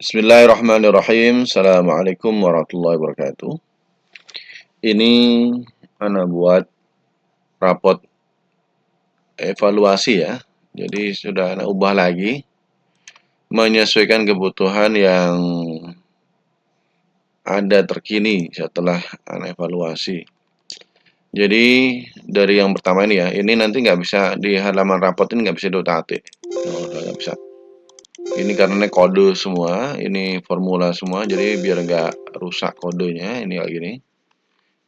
Bismillahirrahmanirrahim. Assalamualaikum warahmatullahi wabarakatuh. Ini Ana buat rapot evaluasi ya. Jadi sudah Ana ubah lagi menyesuaikan kebutuhan yang ada terkini setelah Ana evaluasi. Jadi dari yang pertama ini ya, ini nanti nggak bisa di halaman rapot ini nggak bisa diotak-atik. Oh, udah nggak bisa. Ini karena kode semua, ini formula semua, jadi biar nggak rusak kodenya, ini kayak gini.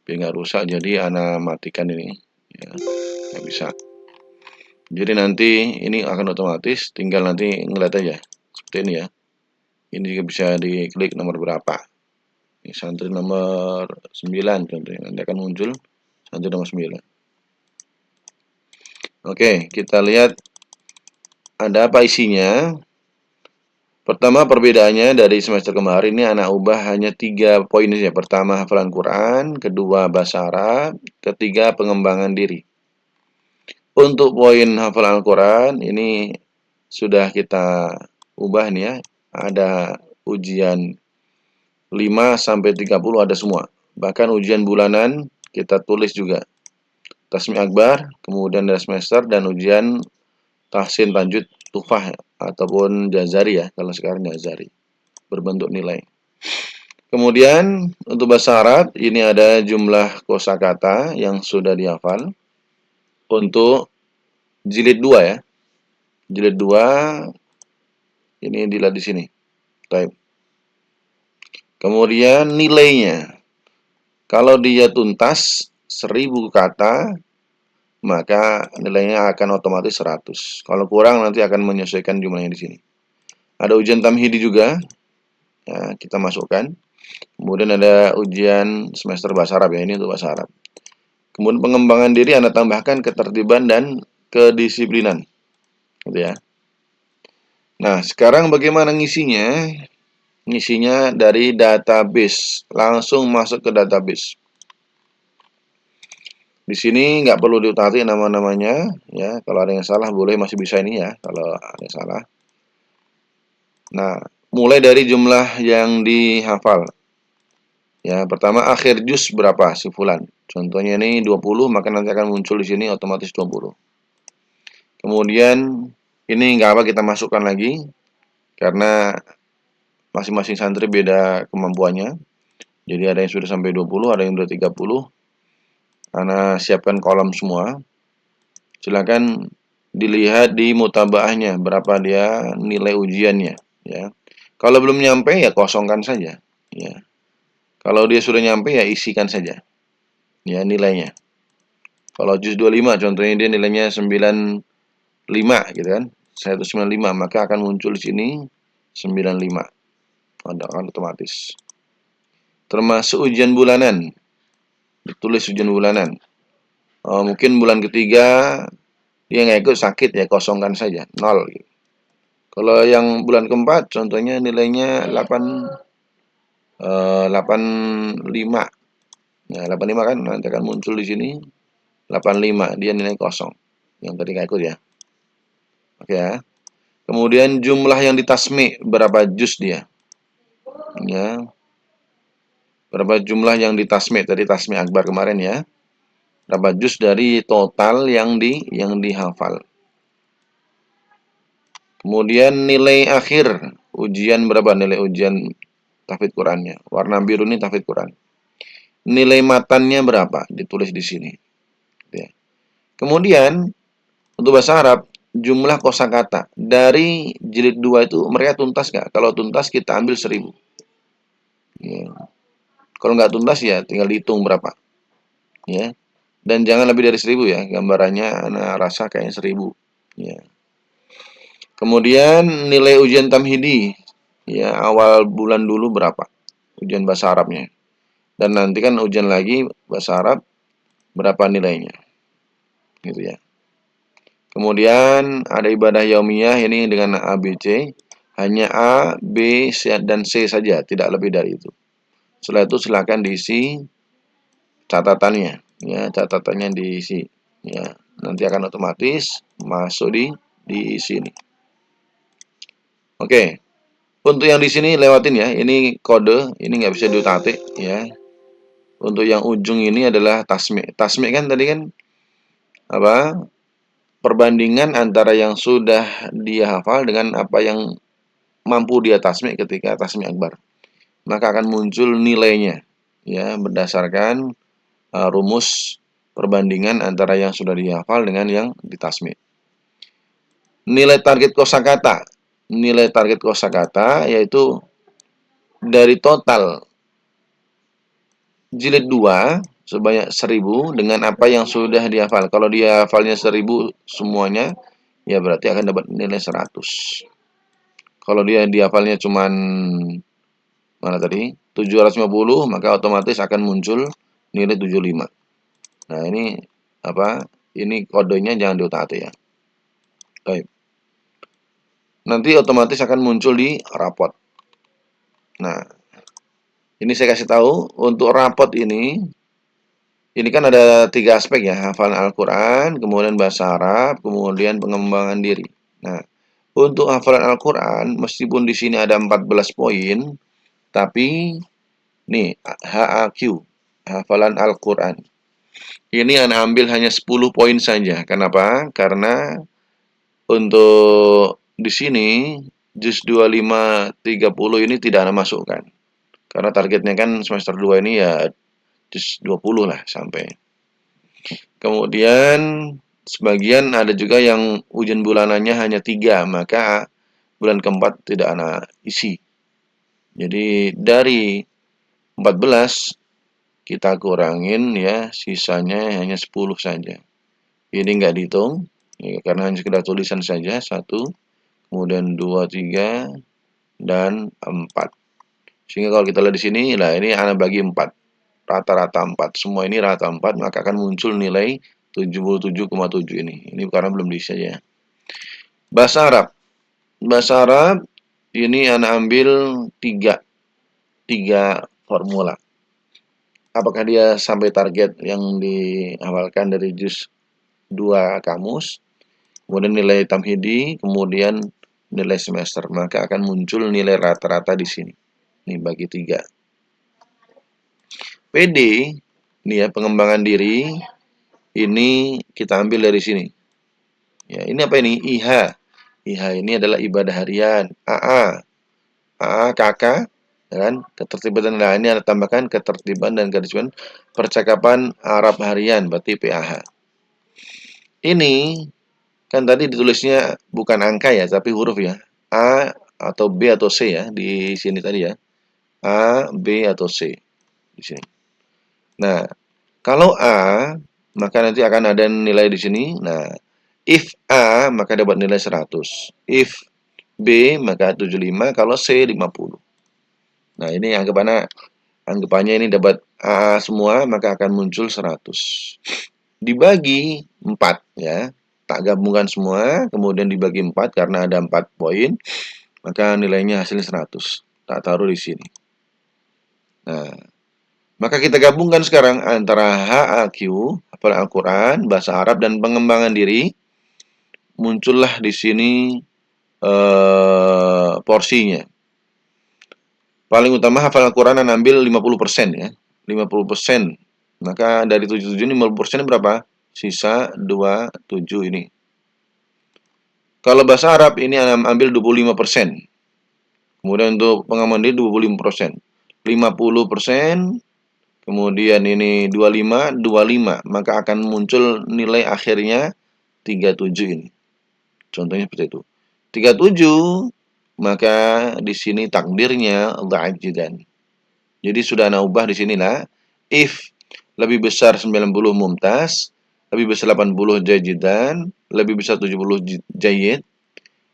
Biar nggak rusak, jadi Ana matikan ini. Ya, nggak bisa. Jadi nanti ini akan otomatis, tinggal nanti ngeliat aja. Seperti ini ya. Ini juga bisa diklik nomor berapa. Ini santri nomor 9 contohnya. Nanti akan muncul santri nomor 9. Oke, kita lihat ada apa isinya. Pertama perbedaannya dari semester kemarin ini anak ubah hanya 3 poin saja. Pertama hafalan Quran, kedua bahasa Arab, ketiga pengembangan diri. Untuk poin hafalan Al-Quran ini sudah kita ubah nih ya. Ada ujian 5 sampai 30 ada semua. Bahkan ujian bulanan kita tulis juga. Tasmi Akbar, kemudian dari semester dan ujian tahsin lanjut tufah ataupun jazari ya, kalau sekarang jazari berbentuk nilai. Kemudian untuk bahasa Arab ini ada jumlah kosakata yang sudah dihafal. Untuk jilid 2 ya. Jilid 2 ini dilihat di sini. Baik. Kemudian nilainya. Kalau dia tuntas 1000 kata, maka nilainya akan otomatis 100. Kalau kurang nanti akan menyesuaikan jumlahnya di sini. Ada ujian tamhidi juga, ya, kita masukkan. Kemudian ada ujian semester bahasa Arab ya, ini untuk bahasa Arab. Kemudian pengembangan diri Anda tambahkan ketertiban dan kedisiplinan. Gitu ya. Nah, sekarang bagaimana ngisinya? Ngisinya dari database, langsung masuk ke database. Di sini nggak perlu diutak-atik nama-namanya, ya. Kalau ada yang salah boleh masih bisa ini ya, kalau ada yang salah. Nah, mulai dari jumlah yang dihafal. Ya, pertama akhir juz berapa si fulan. Contohnya ini 20, maka nanti akan muncul di sini otomatis 20. Kemudian ini nggak apa kita masukkan lagi karena masing-masing santri beda kemampuannya. Jadi ada yang sudah sampai 20, ada yang sudah 30. Ana siapkan kolom semua. Silakan dilihat di mutabaahnya berapa dia nilai ujiannya ya. Kalau belum nyampe ya kosongkan saja ya. Kalau dia sudah nyampe ya isikan saja ya nilainya. Kalau juz 25 contohnya dia nilainya 95 gitu kan. 195 maka akan muncul di sini 95. Ada kan otomatis. Termasuk ujian bulanan. Ditulis ujian bulanan. Mungkin bulan ketiga dia nggak ikut sakit ya kosongkan saja 0 gitu. Kalau yang bulan keempat contohnya nilainya 85. Nah, 85 kan nanti akan muncul di sini 85 dia nilai kosong. Yang tadi nggak ikut ya. Oke ya. Kemudian jumlah yang ditasmi berapa juz dia? Ya. Berapa jumlah yang ditasmi tadi tasmi akbar kemarin ya? Berapa juz dari total yang dihafal? Kemudian nilai akhir ujian berapa nilai ujian tahfidz Qurannya? Warna biru ini tahfidz Quran. Nilai matannya berapa? Ditulis di sini. Ya. Kemudian untuk bahasa Arab jumlah kosakata dari jilid 2 itu mereka tuntas nggak? Kalau tuntas kita ambil 1000. Ya. Kalau nggak tuntas ya tinggal dihitung berapa. Ya. Dan jangan lebih dari 1000 ya. Gambarannya anak rasa kayaknya 1000. Ya. Kemudian nilai ujian tamhidi ya awal bulan dulu berapa? Ujian bahasa Arabnya. Dan nanti kan ujian lagi bahasa Arab berapa nilainya. Gitu ya. Kemudian ada ibadah yaumiyah ini dengan ABC. Hanya A, B, C, dan C saja, tidak lebih dari itu. Setelah itu silakan diisi catatannya, ya catatannya diisi, ya nanti akan otomatis masuk di sini. Oke, Untuk yang di sini lewatin ya, ini kode, ini nggak bisa diutak-atik ya. Untuk yang ujung ini adalah tasmik. Tasmik kan tadi kan apa? Perbandingan antara yang sudah dia hafal dengan apa yang mampu dia tasmik ketika tasmik akbar. Maka akan muncul nilainya ya berdasarkan rumus perbandingan antara yang sudah dihafal dengan yang ditasmik. Nilai target kosakata. Nilai target kosakata yaitu dari total jilid 2 sebanyak 1000 dengan apa yang sudah dihafal. Kalau dia hafalnya 1000 semuanya, ya berarti akan dapat nilai 100. Kalau dia dihafalnya cuman mana tadi? 750, maka otomatis akan muncul nilai 75. Nah, ini apa? Ini kodenya jangan diutak-atik ya. Baik. Nanti otomatis akan muncul di rapot. Nah, ini saya kasih tahu untuk rapot ini kan ada 3 aspek ya, hafalan Al-Quran, kemudian bahasa Arab, kemudian pengembangan diri. Nah, untuk hafalan Al-Quran, meskipun di sini ada 14 poin, tapi nih HAQ, hafalan Al-Quran. Ini Anda ambil hanya 10 poin saja. Kenapa? Karena untuk di sini juz 25 30 ini tidak Anda masukkan. Karena targetnya kan semester 2 ini ya juz 20 lah sampai. Kemudian sebagian ada juga yang ujian bulanannya hanya 3, maka bulan keempat tidak Anda isi. Jadi dari 14 kita kurangin ya, sisanya hanya 10 saja. Ini nggak dihitung, ya, karena hanya sekedar tulisan saja, 1, kemudian 2, 3, dan 4. Sehingga kalau kita lihat di sini, nah ini Anda bagi 4. Rata-rata 4. Semua ini rata 4, maka akan muncul nilai 77,7 ini. Ini karena belum diisi ya. Bahasa Arab. Bahasa Arab, ini Anda ambil 3 formula. Apakah dia sampai target yang dihafalkan dari juz 2 kamus, kemudian nilai tamhidi, kemudian nilai semester, maka akan muncul nilai rata-rata di sini. Ini bagi 3. PD, ini ya pengembangan diri, ini kita ambil dari sini. Ya, ini apa ini? IH. IH ini adalah ibadah harian. AA. AA, KK, kan? Ketertiban dan lainnya Anda tambahkan ketertiban dan kedisiplinan percakapan Arab harian, berarti PAH. Ini kan tadi ditulisnya bukan angka ya, tapi huruf ya. A atau B atau C ya di sini tadi ya. A, B atau C di sini. Nah, kalau A maka nanti akan ada nilai di sini. Nah, if A maka dapat nilai 100. If B maka 75, kalau C 50. Nah, ini anggapannya ini dapat A semua maka akan muncul 100. Dibagi 4 ya. Tak gabungkan semua, kemudian dibagi 4 karena ada 4 poin, maka nilainya hasilnya 100. Tak taruh di sini. Nah, maka kita gabungkan sekarang antara HAQ, hafalan Al-Quran, bahasa Arab, dan pengembangan diri. Muncullah di sini porsinya. Paling utama hafalan Al-Quran ambil 50% ya. 50%. Maka dari 77 ini 50% berapa? Sisa 27 ini. Kalau bahasa Arab ini ambil 25%. Kemudian untuk pengaman diri 25%. 50%. Kemudian ini 25, 25. Maka akan muncul nilai akhirnya 37 ini. Contohnya seperti itu. 37, maka di sini takdirnya dhaif jiddan. Jadi sudah ana ubah di sinilah. If lebih besar 90 mumtaz, lebih besar 80 jayidan, lebih besar 70 jayyid,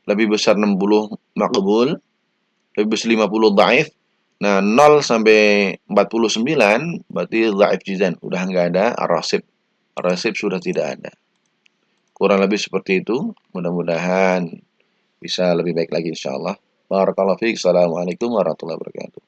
lebih besar 60 maqbul, lebih besar 50 dhaif. Nah, 0 sampai 49 berarti dhaif jizan, udah nggak ada ar-rasib. Ar-rasib sudah tidak ada. Kurang lebih seperti itu. Mudah-mudahan bisa lebih baik lagi insyaallah. Barakallahu fiik. Assalamualaikum warahmatullahi wabarakatuh.